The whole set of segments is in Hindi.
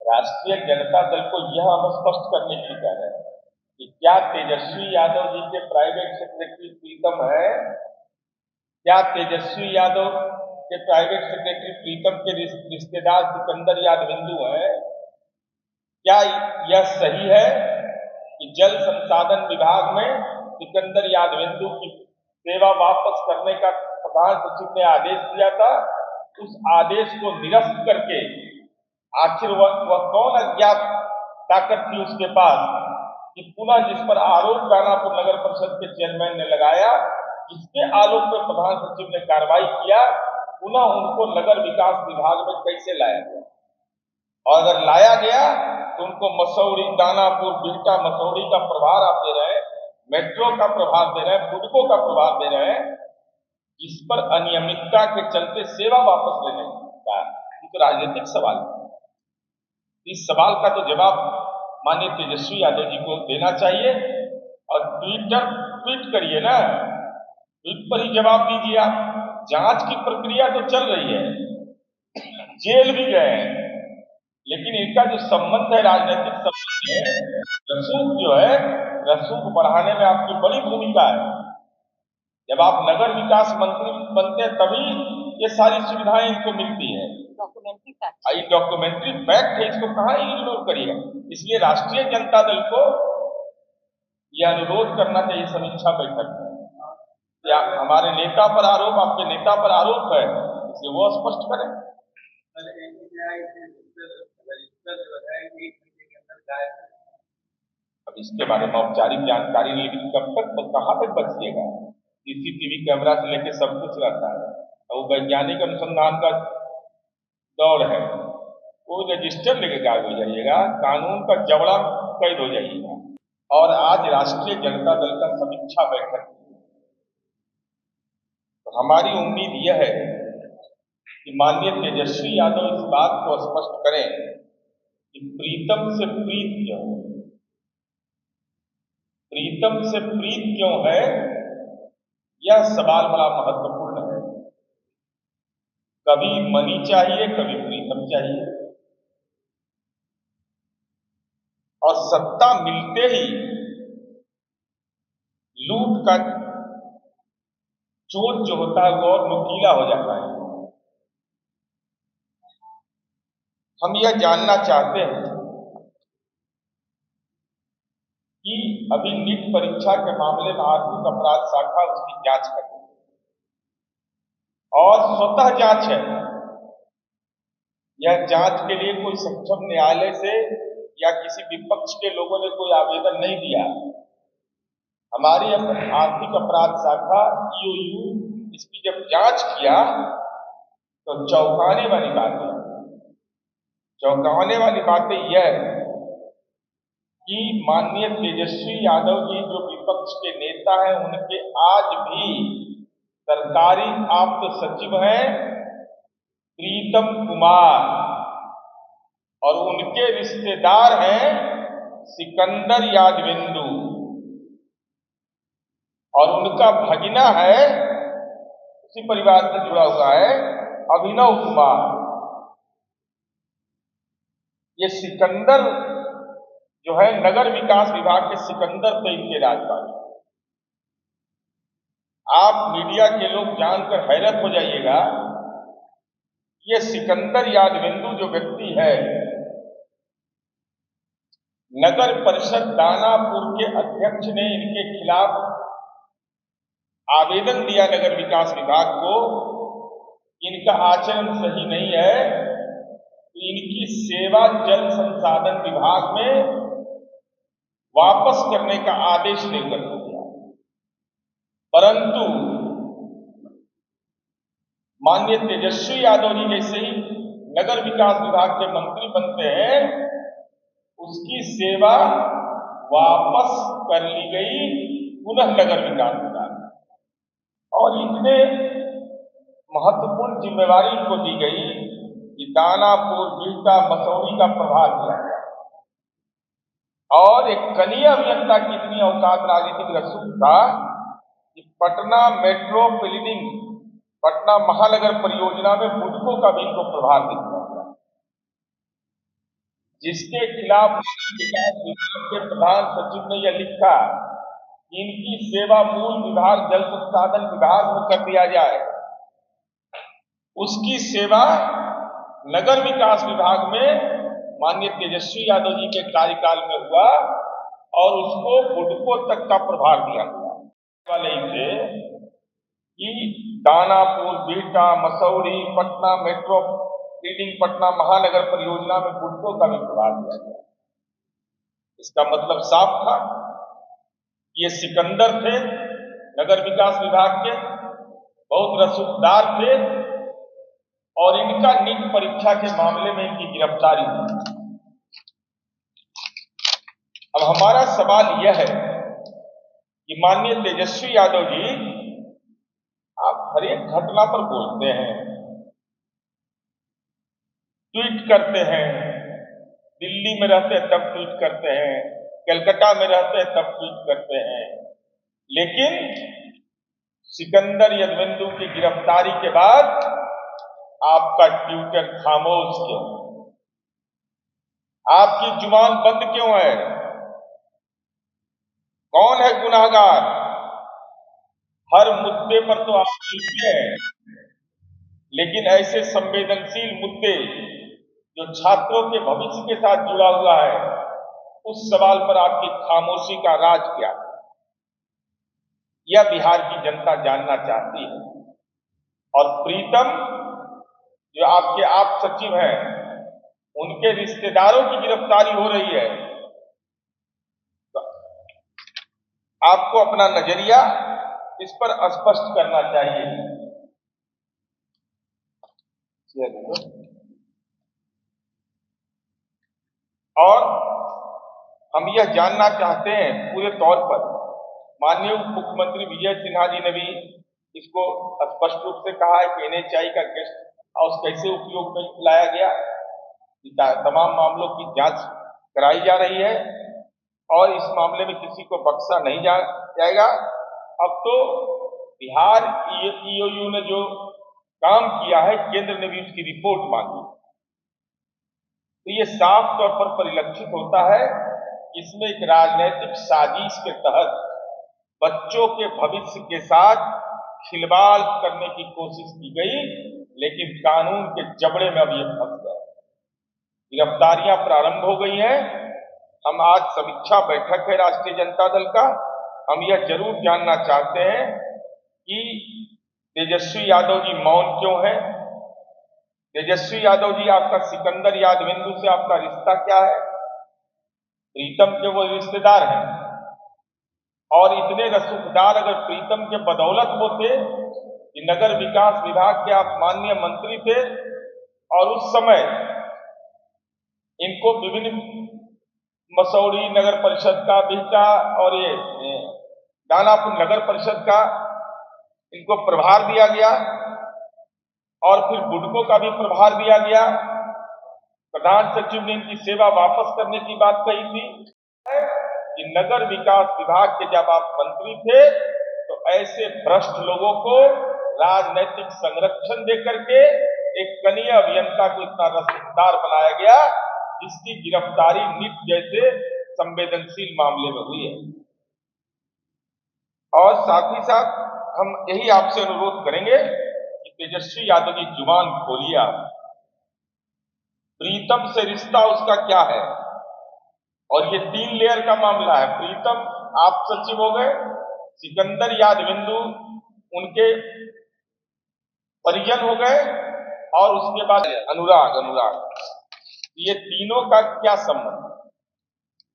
राष्ट्रीय जनता दल को यह हम स्पष्ट करने के लिए कह रहे हैं कि क्या तेजस्वी यादव जी के प्राइवेट सेक्रेटरी प्रीतम है, क्या तेजस्वी यादव के प्राइवेट सेक्रेटरी प्रीतम के रिश्तेदार सिकंदर यादविंदु है? क्या यह सही है कि जल संसाधन विभाग में सिकंदर यादविंदु की सेवा वापस करने का प्रधान सचिव ने आदेश दिया था? उस आदेश को निरस्त करके आखिर वह कौन अज्ञात ताकत थी उसके पास कि पुनः जिस पर आरोप दानापुर नगर परिषद के चेयरमैन ने लगाया, जिसके आलोक में प्रधान सचिव ने कार्रवाई किया, पुनः उनको नगर विकास विभाग में कैसे लाया गया? और अगर लाया गया तो उनको मसौड़ी, दानापुर, बिल्टा, मसौड़ी का प्रभार आप दे रहे हैं, मेट्रो का प्रभार दे रहे हैं, बुडको का प्रभार दे रहे हैं, इस पर अनियमितता के चलते सेवा वापस लेने का ये तो राजनीतिक सवाल है। इस सवाल का तो जवाब माननीय तेजस्वी यादव जी को देना चाहिए और ट्वीट करिए ना, ट्वीट पर ही जवाब दीजिए आप। जांच की प्रक्रिया तो चल रही है, जेल भी गए हैं, लेकिन इनका जो संबंध है, राजनीतिक संबंध है, रसूख जो है, रसूख बढ़ाने में आपकी बड़ी भूमिका है। जब आप नगर विकास मंत्री बनते हैं तभी ये सारी सुविधाएं इनको मिलती है। डॉक्यूमेंट्री फैक्ट है, इसको कहाँ इग्नोर करिए। इसलिए राष्ट्रीय जनता दल को यह अनुरोध करना चाहिए समीक्षा बैठक में, या हमारे नेता पर आरोप, आपके नेता पर आरोप है, इसलिए वो स्पष्ट करें। अब इसके बारे में औपचारिक जानकारी, लेकिन कब तक, कहाँ तक बचिएगा? सीसीटीवी कैमरा से लेके सब कुछ रहता है, और वैज्ञानिक अनुसंधान का दौर है, वो रजिस्टर लेके गायब हो जाइएगा, कानून का जबड़ा कैद हो जाइएगा। और आज राष्ट्रीय जनता दल का समीक्षा बैठक, तो हमारी उम्मीद यह है कि माननीय तेजस्वी यादव इस बात को स्पष्ट करें कि प्रीतम से प्रीत क्यों, प्रीतम से प्रीत क्यों है, यह सवाल बड़ा महत्वपूर्ण है। कभी मनी चाहिए, कभी प्रीतम चाहिए, और सत्ता मिलते ही लूट का चोट जो होता है वो और नुकीला हो जाता है। हम यह जानना चाहते हैं कि अभी नीट परीक्षा के मामले में आर्थिक अपराध शाखा उसकी जांच कर रही है, और स्वतः जांच है। यह जांच के लिए कोई सक्षम न्यायालय से या किसी विपक्ष के लोगों ने कोई आवेदन नहीं दिया। हमारी आर्थिक अपराध शाखा ईओयू इसकी जब जांच किया तो चौंकाने वाली बात यह है कि माननीय तेजस्वी यादव जी जो विपक्ष के नेता हैं, उनके आज भी सरकारी आप्त सचिव हैं प्रीतम कुमार, और उनके रिश्तेदार हैं सिकंदर यादविंदु, और उनका भगिना है, उसी परिवार से जुड़ा हुआ है, अभिनव कुमार। ये सिकंदर जो है नगर विकास विभाग के सिकंदर पे इनके राजपाल। आप मीडिया के लोग जानकर हैरत हो जाइएगा, ये सिकंदर यादविंदु जो व्यक्ति है, नगर परिषद दानापुर के अध्यक्ष ने इनके खिलाफ आवेदन दिया नगर विकास विभाग को, इनका आचरण सही नहीं है, इनकी सेवा जल संसाधन विभाग में वापस करने का आदेश निर्गत हो गया। परंतु माननीय तेजस्वी यादव जी जैसे ही नगर विकास विभाग के मंत्री बनते हैं, उसकी सेवा वापस कर ली गई पुनः नगर विकास विभाग, और इतने महत्वपूर्ण जिम्मेवारी इनको दी गई कि दानापुर, बिल्टा, मसौड़ी का प्रभार दिया गया, और एक कनीय अभियंता की इतनी औकात राजनीतिक रसूख था कि पटना मेट्रो बिल्डिंग, पटना महानगर परियोजना में बुडको का भी इनको प्रभार दिया गया। जिसके खिलाफ विकास विभाग के प्रधान सचिव ने यह लिखा कि इनकी सेवा मूल विभाग जल संसाधन विभाग में कर दिया जाए, उसकी सेवा नगर विकास विभाग में माननीय तेजस्वी यादव जी के कार्यकाल में हुआ और उसको बुडको तक का प्रभार दिया गया वाले थे कि दानापुर, बिहटा, मसौरी, पटना मेट्रो रीडिंग पटना महानगर परियोजना में बुडको का भी प्रभार दिया गया। इसका मतलब साफ था, ये सिकंदर थे नगर विकास विभाग के, बहुत रसूखदार थे और इनका नीट परीक्षा के मामले में इनकी गिरफ्तारी हुई। अब हमारा सवाल यह है कि माननीय तेजस्वी यादव जी, आप हर एक घटना पर बोलते हैं, ट्वीट करते हैं, दिल्ली में रहते हैं तब ट्वीट करते हैं, कलकत्ता में रहते हैं तब ट्वीट करते हैं, लेकिन सिकंदर यादवेंदु की गिरफ्तारी के बाद आपका ट्विटर खामोश क्यों? आपकी जुबान बंद क्यों है? कौन है गुनाहगार? हर मुद्दे पर तो आप लिखते हैं, लेकिन ऐसे संवेदनशील मुद्दे जो छात्रों के भविष्य के साथ जुड़ा हुआ है, उस सवाल पर आपकी खामोशी का राज क्या है? यह बिहार की जनता जानना चाहती है। और प्रीतम जो आपके आप सचिव हैं, उनके रिश्तेदारों की गिरफ्तारी हो रही है, तो आपको अपना नजरिया इस पर स्पष्ट करना चाहिए। और हम यह जानना चाहते हैं पूरे तौर पर, माननीय उप मुख्यमंत्री विजय सिन्हा जी ने भी इसको स्पष्ट रूप से कहा है कि NHI का गेस्ट हाउस कैसे उपयोग में लाया गया, तमाम मामलों की जांच कराई जा रही है और इस मामले में किसी को बख्शा नहीं जाएगा। अब तो बिहार EOU ने जो काम किया है, केंद्र ने भी उसकी रिपोर्ट मांगी, तो ये साफ तौर पर परिलक्षित होता है कि इसमें एक राजनीतिक साजिश के तहत बच्चों के भविष्य के साथ खिलवाड़ करने की कोशिश की गई, लेकिन कानून के जबड़े में अब ये फंस गए। गिरफ्तारियां प्रारंभ हो गई हैं। हम आज समीक्षा बैठक है राष्ट्रीय जनता दल का, हम यह जरूर जानना चाहते हैं कि तेजस्वी यादव जी मौन क्यों है? तेजस्वी यादव जी, आपका सिकंदर यादवेंदु से आपका रिश्ता क्या है? प्रीतम के वो रिश्तेदार हैं और इतने रसूखदार अगर प्रीतम के बदौलत वो थे कि नगर विकास विभाग के आप माननीय मंत्री थे और उस समय इनको विभिन्न मसौरी नगर परिषद का, बिहटा और ये दानापुर नगर परिषद का इनको प्रभार दिया गया और फिर बुडको का भी प्रभार दिया गया। प्रधान सचिव ने इनकी सेवा वापस करने की बात कही थी कि नगर विकास विभाग के जब आप मंत्री थे तो ऐसे भ्रष्ट लोगों को राजनैतिक संरक्षण देकर के एक कनीय अभियंता को इतना रसूखदार बनाया गया, जिसकी गिरफ्तारी नीट जैसे संवेदनशील मामले में हुई है। और साथ ही साथ हम यही आपसे अनुरोध करेंगे कि तेजस्वी यादव की जुबान खोलिए आप। प्रीतम से रिश्ता उसका क्या है? और ये 3 लेयर का मामला है। प्रीतम आप सचिव हो गए, सिकंदर यादवेंदु उनके परिजन हो गए और उसके बाद अनुराग, ये तीनों का क्या संबंध?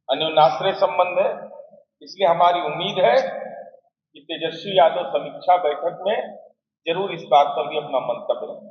अन्योन्याश्रय संबंध है। इसलिए हमारी उम्मीद है कि तेजस्वी यादव समीक्षा बैठक में जरूर इस बात पर भी अपना मंतव्य रखें।